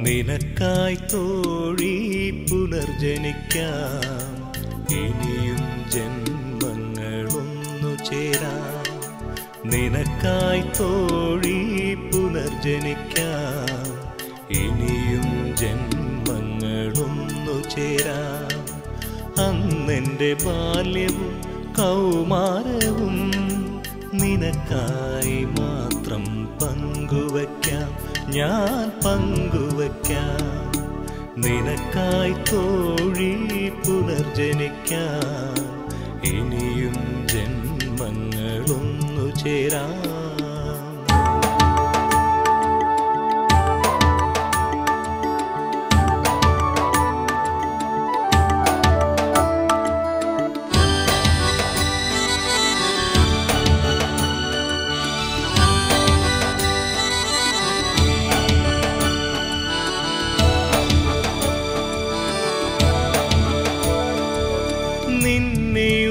നിനക്കായി തോഴി പുനർജനിക്കാം, ഇനിയും ജന്മങ്ങളൊന്നു ചേരാം. നിനക്കായി തോഴി പുനർജനിക്കാം, ഇനിയും ജന്മങ്ങളൊന്നു ചേരാം. അന്നെൻ്റെ ബാല്യവും കൗമാരവും നിനക്കായി മാത്രം പങ്കുവയ്ക്കാം, ഞാൻ പങ്കുവയ്ക്കാം. നിനക്കായി തോഴി പുനർജനിക്കാം, ഇനിയും ജന്മങ്ങളൊന്നു ചേരാം.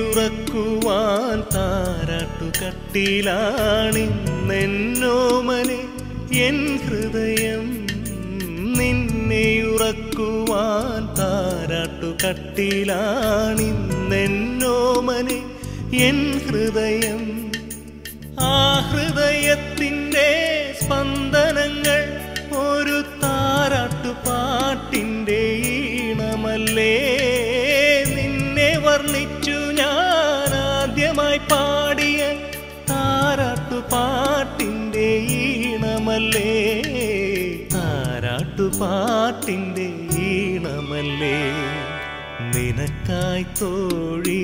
നിന്നെയുറക്കുവാൻ താരാട്ടുകട്ടിലാണിന്നെന്നോമനെ എൻ ഹൃദയം. നിന്നെയുറക്കുവാൻ താരാട്ടുകട്ടിലാണിന്നെന്നോമനെ എൻ ഹൃദയം. ആ ഹൃദയത്തിൻ്റെ സ്പന്ദനങ്ങൾ ഒരു താരാട്ടുപാട്ടിൻ്റെ ഈണമല്ലേ. വർണ്ണിച്ചു ഞാൻ ആദ്യമായി പാടിയ താരാട്ടുപാട്ടിൻ്റെ ഈണമല്ലേ, താരാട്ടുപാട്ടിൻ്റെ ഈണമല്ലേ. നിനക്കായി തോഴി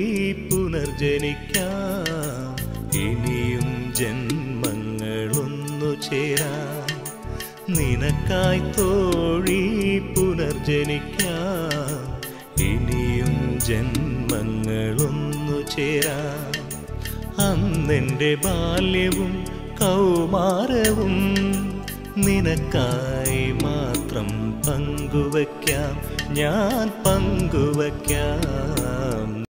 പുനർജനിക്കാം, ഇനിയും ജന്മങ്ങളൊന്നു ചേരാം. നിനക്കായി തോഴി പുനർജനിക്കാം, ഇനിയും ജന്മങ്ങളൊന്നു ചേരാം. അന്നെൻ്റെ ബാല്യവും കൗമാരവും നിനക്കായി മാത്രം പങ്കുവയ്ക്കാം, ഞാൻ പങ്കുവയ്ക്കാം.